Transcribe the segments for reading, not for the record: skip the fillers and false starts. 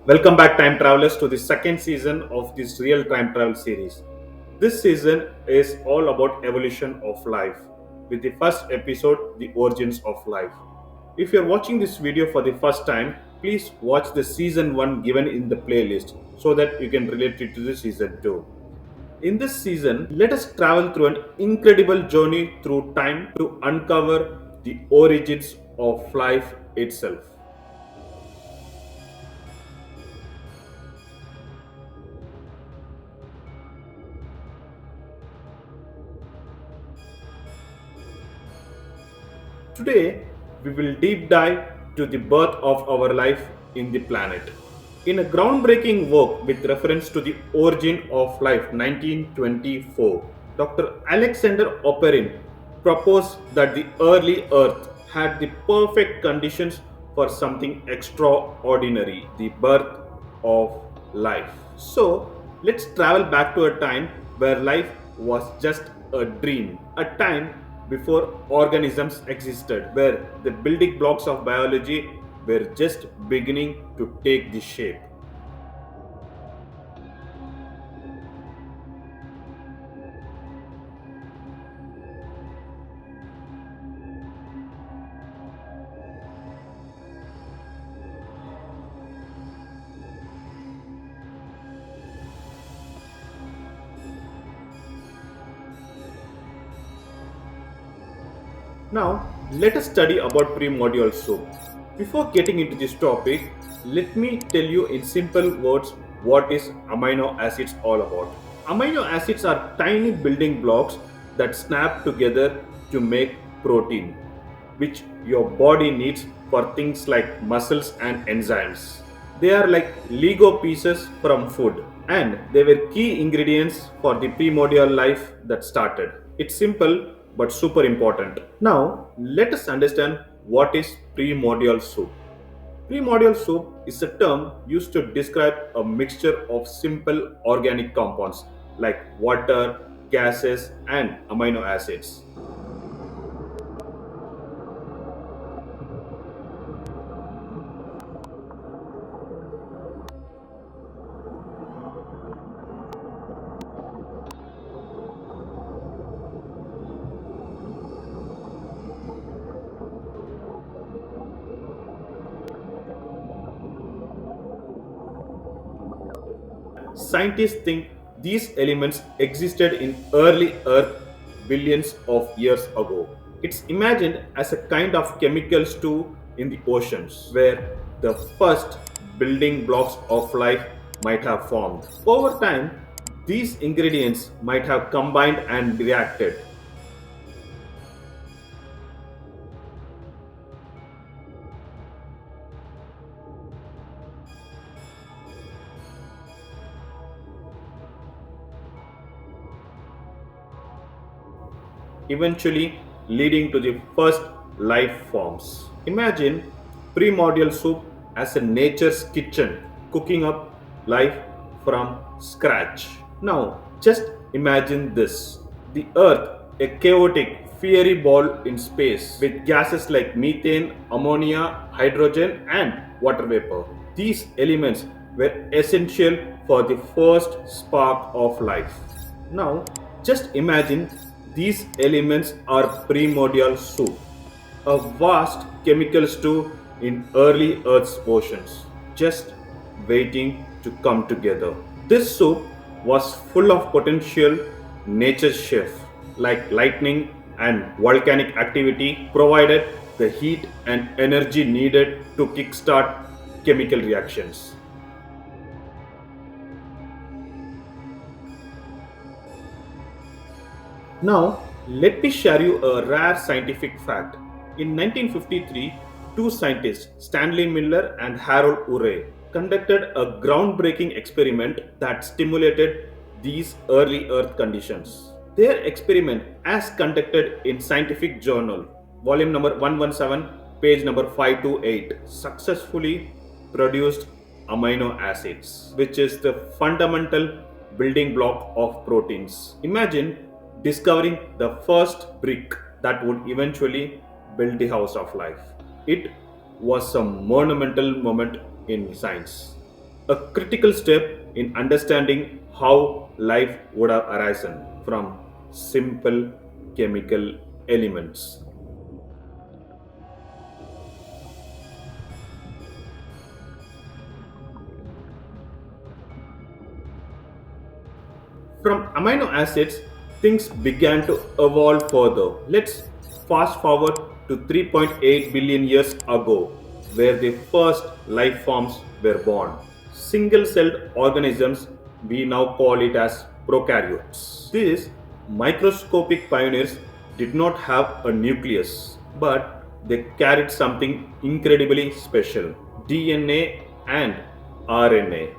Welcome back, time travelers, to the second season of this real time travel series. This season is all about evolution of life, with the first episode, The Origins of Life. If you're watching this video for the first time, please watch the season 1 given in the playlist so that you can relate it to the season 2. In this season, let us travel through an incredible journey through time to uncover the origins of life itself. Today, we will deep dive to the birth of our life in the planet. In a groundbreaking work with reference to the origin of life 1924, Dr. Alexander Oparin proposed that the early Earth had the perfect conditions for something extraordinary, the birth of life. So, let's travel back to a time where life was just a dream, a time before organisms existed, where the building blocks of biology were just beginning to take the shape. Now, let us study about primordial soup. Before getting into this topic, let me tell you in simple words what is amino acids all about. Amino acids are tiny building blocks that snap together to make protein, which your body needs for things like muscles and enzymes. They are like Lego pieces from food, and they were key ingredients for the primordial life that started. It's simple but super important. Now, let us understand what is primordial soup. Primordial soup is a term used to describe a mixture of simple organic compounds like water, gases, and amino acids. Scientists think these elements existed in early Earth billions of years ago. It's imagined as a kind of chemical stew in the oceans where the first building blocks of life might have formed. Over time, these ingredients might have combined and reacted. Eventually leading to the first life forms. Imagine primordial soup as a nature's kitchen, cooking up life from scratch. Now, just imagine this: the Earth, a chaotic, fiery ball in space with gases like methane, ammonia, hydrogen, and water vapor. These elements were essential for the first spark of life. Now, just imagine these elements are primordial soup, a vast chemical stew in early Earth's oceans, just waiting to come together. This soup was full of potential nature's chef, like lightning and volcanic activity, provided the heat and energy needed to kickstart chemical reactions. Now, let me share you a rare scientific fact. In 1953, two scientists, Stanley Miller and Harold Urey, conducted a groundbreaking experiment that stimulated these early Earth conditions. Their experiment, as conducted in Scientific Journal, volume number 117, page number 528, successfully produced amino acids, which is the fundamental building block of proteins. Imagine discovering the first brick that would eventually build the house of life. It was a monumental moment in science. a critical step in understanding how life would have arisen from simple chemical elements. From amino acids, things began to evolve further. Let's fast forward to 3.8 billion years ago, where the first life forms were born. Single celled organisms, we now call it as prokaryotes. These microscopic pioneers did not have a nucleus, but they carried something incredibly special: DNA and RNA.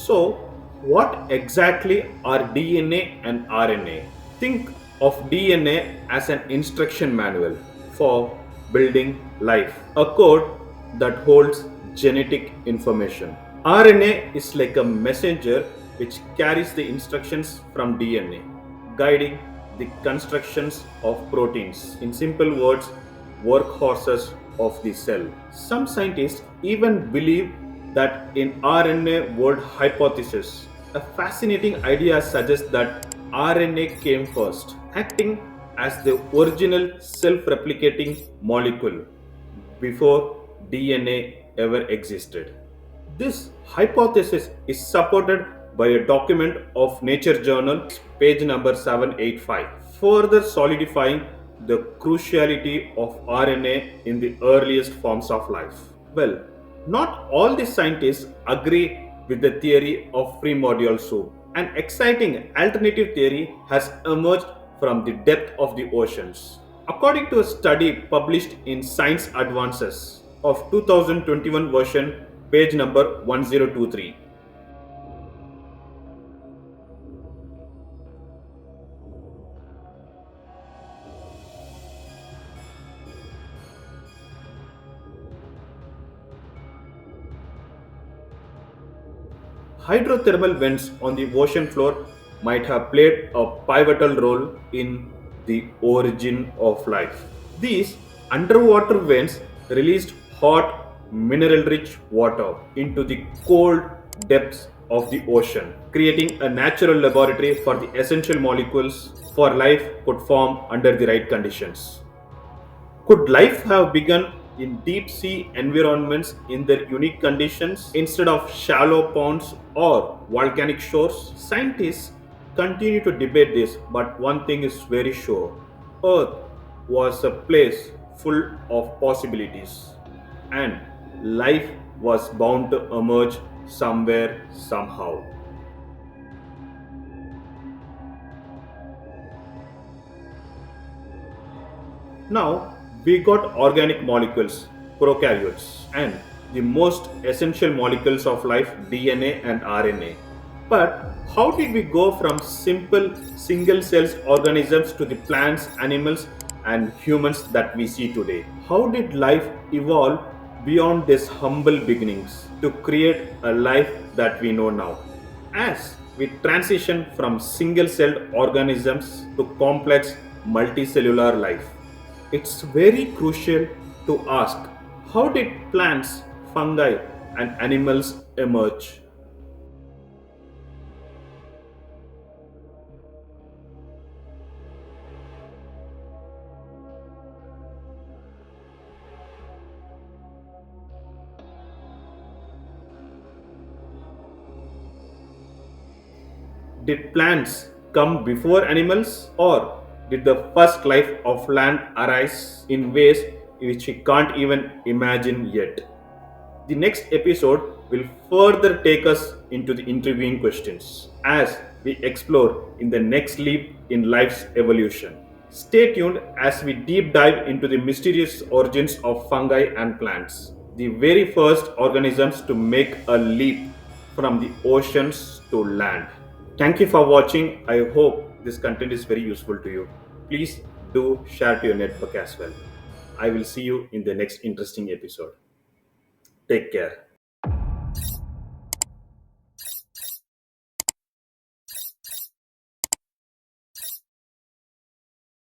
So, what exactly are DNA and RNA? Think of DNA as an instruction manual for building life, a code that holds genetic information. RNA is like a messenger which carries the instructions from DNA, guiding the constructions of proteins. In simple words, workhorses of the cell. Some scientists even believe that in RNA World Hypothesis, a fascinating idea suggests that RNA came first, acting as the original self-replicating molecule before DNA ever existed. This hypothesis is supported by a document of Nature Journal, page number 785, further solidifying the cruciality of RNA in the earliest forms of life. Well, not all the scientists agree with the theory of primordial soup. An exciting alternative theory has emerged from the depth of the oceans. According to a study published in Science Advances of 2021 version, page number 1023. Hydrothermal vents on the ocean floor might have played a pivotal role in the origin of life. These underwater vents released hot, mineral rich water into the cold depths of the ocean, creating a natural laboratory for the essential molecules for life could form under the right conditions. Could life have begun in deep sea environments in their unique conditions instead of shallow ponds or volcanic shores? Scientists continue to debate this, but one thing is very sure: Earth was a place full of possibilities, and life was bound to emerge somewhere, somehow. Now, we got organic molecules, prokaryotes, and the most essential molecules of life, DNA and RNA. But how did we go from simple single celled organisms to the plants, animals, and humans that we see today? How did life evolve beyond these humble beginnings to create a life that we know now? As we transition from single celled organisms to complex multicellular life, it's very crucial to ask, how did plants, fungi, and animals emerge? Did plants come before animals, or did the first life of land arise in ways which we can't even imagine yet? The next episode will further take us into the interviewing questions as we explore in the next leap in life's evolution. Stay tuned as we deep dive into the mysterious origins of fungi and plants, the very first organisms to make a leap from the oceans to land. Thank you for watching. I hope this content is very useful to you, please do share to your network as well. I will see you in the next interesting episode. Take care.